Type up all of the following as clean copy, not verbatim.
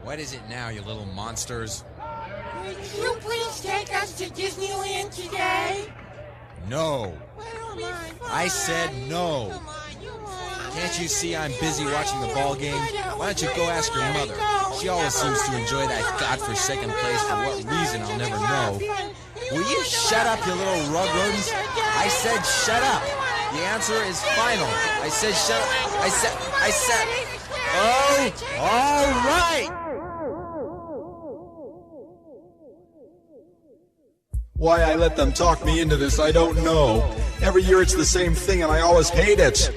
What is it now, you little monsters? Would you please take us to Disneyland today? No. I said no. Come on, you Can't you see I'm busy watching the ball game? Why don't you go ask your mother? She always seems to enjoy that godforsaken place for what reason I'll never know. Will you shut up, you little rug rodents? I said shut up. The answer is final. I said shut up. I said. Oh, all right. Why I let them talk me into this, I don't know. Every year it's the same thing and I always hate it.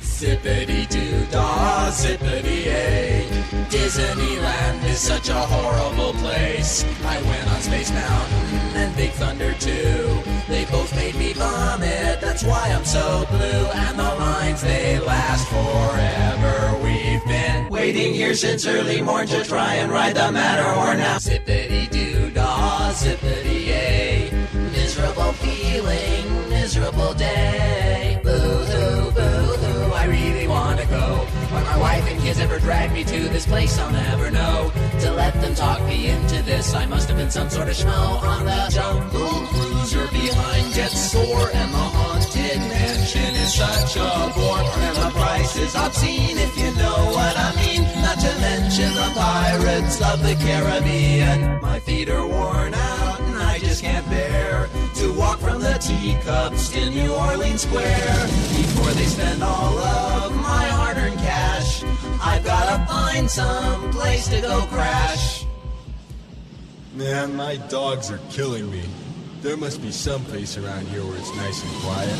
Zippity-doo-dah, zippity-yay. Disneyland is such a horrible place. I went on Space Mountain and Big Thunder too. They both made me vomit, that's why I'm so blue. And the lines, they last forever. We've been waiting here since early morn to try and ride the Matterhorn now. Zippity-doo-dah, zippity-yay. Miserable feeling, miserable day. Boo-hoo, boo-hoo, I really wanna go. Why my wife and kids ever dragged me to this place, I'll never know. To let them talk me into this, I must have been some sort of schmo on the jump. Lose your behind gets sore, and the haunted mansion is such a bore. And the price is obscene, if you know what I mean. Not to mention the pirates of the Caribbean. My feet are worn out, and I just can't bear to walk from the teacups to New Orleans Square. Before they spend all of my hard-earned cash, I've gotta find some place to go crash. Man, my dogs are killing me. There must be some place around here where it's nice and quiet.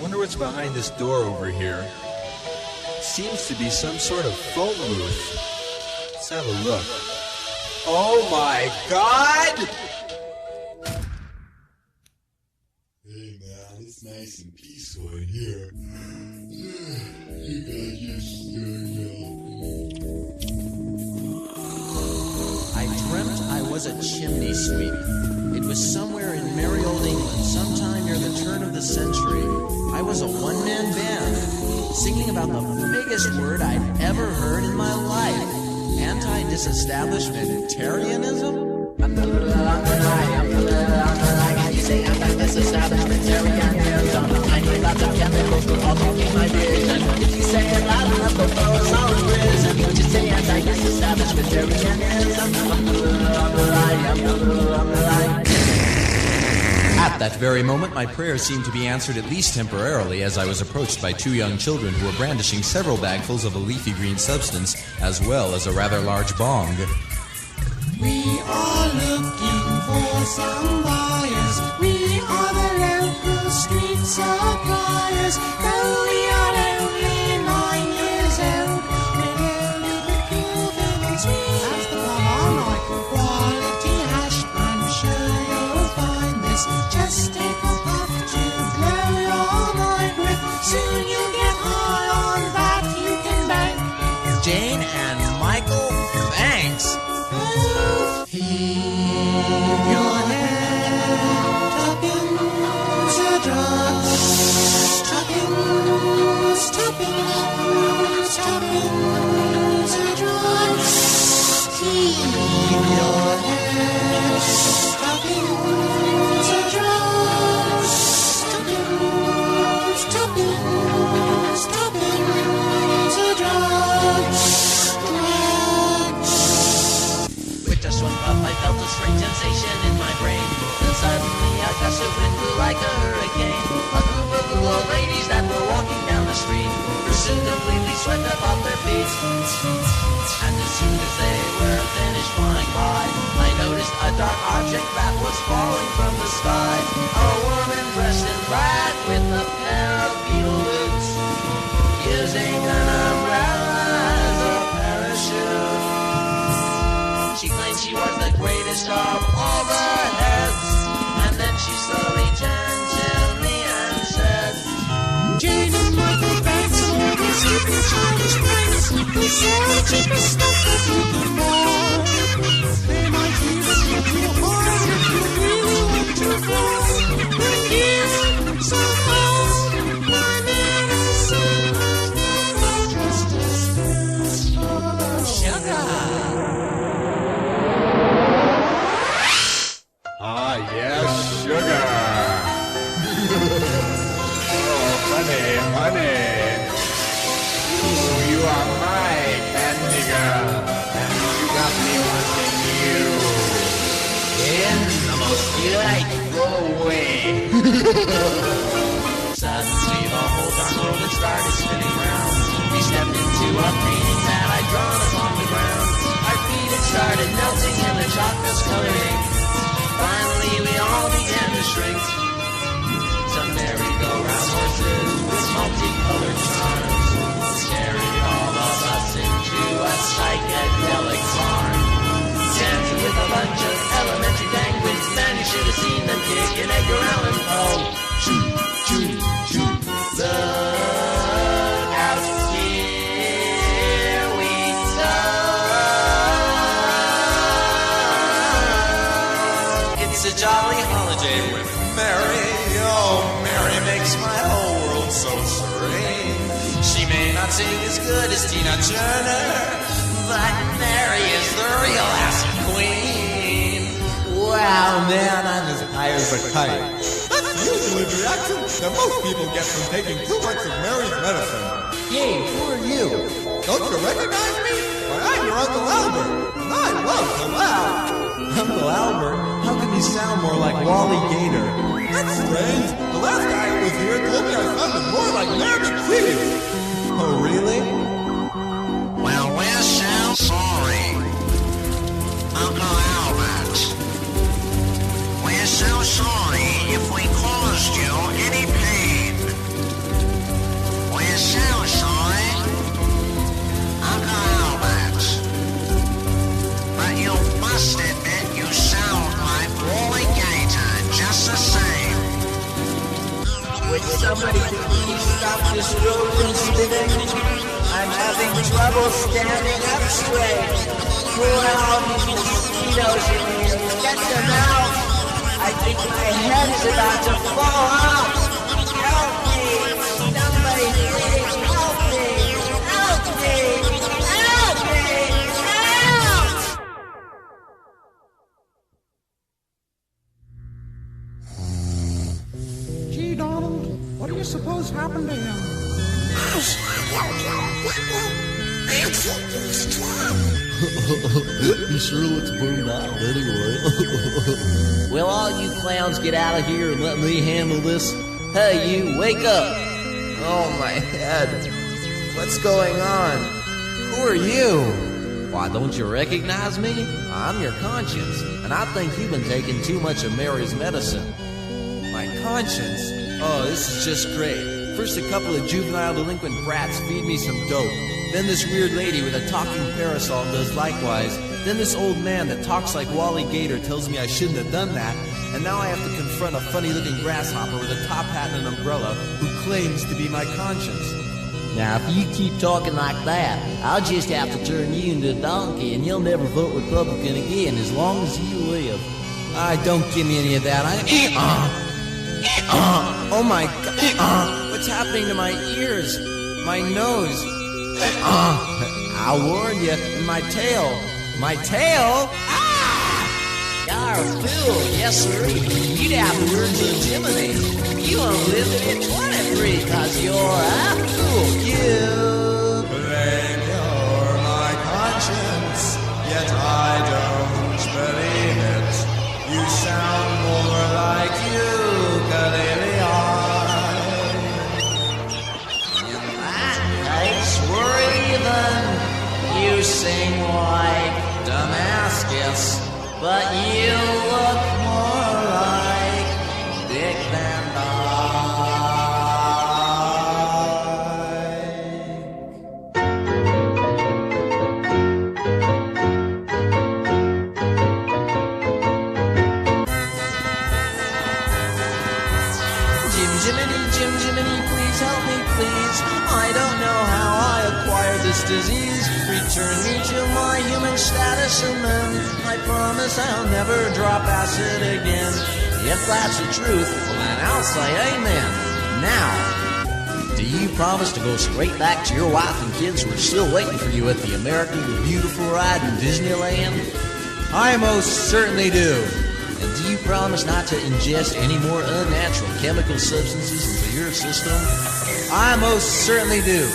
Wonder what's behind this door over here. Seems to be some sort of phone booth. Let's have a look. Oh my God! Hey man, it's nice and peaceful in here. You guys just I dreamt I was a chimney sweep. It was somewhere in merry old England, sometime near the turn of the century. I was a one-man band, singing about the biggest word I'd ever heard in my life. Anti-disestablishmentarianism? You say anti-disestablishmentarianism. I need lots of chemicals to all talking my vision. If you say it loud enough, they'll throw us all in prison. Would you say anti-disestablishmentarianism? At that very moment, my prayers seemed to be answered at least temporarily, as I was approached by two young children who were brandishing several bagfuls of a leafy green substance, as well as a rather large bong. We are looking for some buyers. We are the local street suppliers. Though we are only 9 years old, we're only the cool and sweet. That's the banana. Quality hash, I'm sure you'll find this. Just take a puff to blow your mind with. Soon you'll get high on that you can bank. Jane and Michael, thanks! Keep your head up into drugs. Tuppence into drugs. Keep your head stuck into drugs. Tuppence into drugs. With just one puff, I felt a strange sensation in my brain. Then suddenly a gust of wind blew like a hurricane. A group of little old ladies that were walking down the street were soon completely swept up off their feet. And as soon as they were finished flying by, I noticed a dark object that was falling from the sky. A woman dressed in black with a pair of beetle boots, using an umbrella as a parachute. She claimed she was the greatest of all the heads, and then she slowly turned to me and said, Jane and Michael Banks, all these super childish pranks. We sell the cheapest stuff that you can buy. They might even get you hard if you really want to fly. But here's some else. My medicine has never just a spoonful. You like, go away. Suddenly the whole darn world had started spinning round. We stepped into a painting that I'd drawn upon the ground. Our feet had started melting in the chocolate's coloring. Finally we all began to shrink. Some merry-go-round horses with multicolored charms carried all of us into a psychedelic farm. Dancing with a bunch of elementary penguins, man, you should have seen them kicking Edgar Allan Poe. Choo, choo, choo, look out, here we go. It's a jolly holiday with Mary. Oh, Mary makes my whole world so serene. She may not sing as good as Tina Turner, but Mary is the real acid queen. Wow, man, I'm as high as a kite. That's usually the reaction that most people get from taking too much of Mary's medicine. Hey, who are you? Don't you recognize me? Why, I'm your Uncle Albert, and I love to laugh. Uncle Albert? How can you sound more like Wally Gator? That's strange. The last guy who was here told me I sounded more like Mayor McCready. Oh, really? Well, we're so sorry, Uncle Albert. We're so sorry if we caused you any pain. We're so sorry, Uncle Albert. But you must admit you sound like Wally Gator just the same. Would somebody please stop this road from spinning? I'm having trouble standing up straight. Pull out these mosquitoes in here. Get them out. I think my head is about to fall off. Help me. Somebody please help me. Help me. Help me. Help! Gee, Donald, what do you suppose happened to him? He sure looks burned out anyway. Will all you clowns get out of here and let me handle this? Hey, you, wake up! Oh, my head. What's going on? Who are you? Why, don't you recognize me? I'm your conscience, and I think you've been taking too much of Mary's medicine. My conscience? Oh, this is just great. First, a couple of juvenile delinquent brats feed me some dope. Then this weird lady with a talking parasol does likewise. Then this old man that talks like Wally Gator tells me I shouldn't have done that. And now I have to confront a funny-looking grasshopper with a top hat and an umbrella who claims to be my conscience. Now, if you keep talking like that, I'll just have to turn you into a donkey and you'll never vote Republican again as long as you live. Don't give me any of that. Oh my God. What's happening to my ears? My nose? I'll warn you. My tail. My tail? You're a fool. Yes, sir. You'd have the words of Jiminy. You won't live to be 23 because you're a fool. You Claim you're my conscience, yet I don't believe it. You sound more like ukulele. Nights were even. You sing like Damascus, but you look more like Dick Van Jiminy, please help me, please. I don't know how I acquired this disease. Return me to my human status and then I promise I'll never drop acid again. If that's the truth, well then I'll say amen. Now, do you promise to go straight back to your wife and kids who are still waiting for you at the American the Beautiful ride in Disneyland? I most certainly do. And do you promise not to ingest any more unnatural chemical substances into your system? I most certainly do.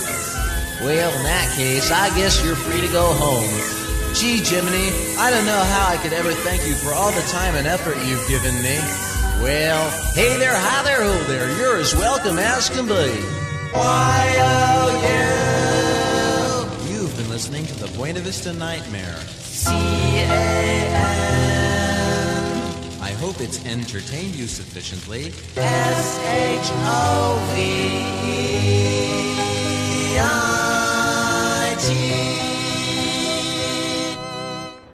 Well, in that case, I guess you're free to go home. Gee, Jiminy, I don't know how I could ever thank you for all the time and effort you've given me. Well, hey there, hi there, ho there. You're as welcome as can be. Y-O-U. You've been listening to the Buena Vista Nightmare. C-A-N. I hope it's entertained you sufficiently. S-H-O-V-E-I-T.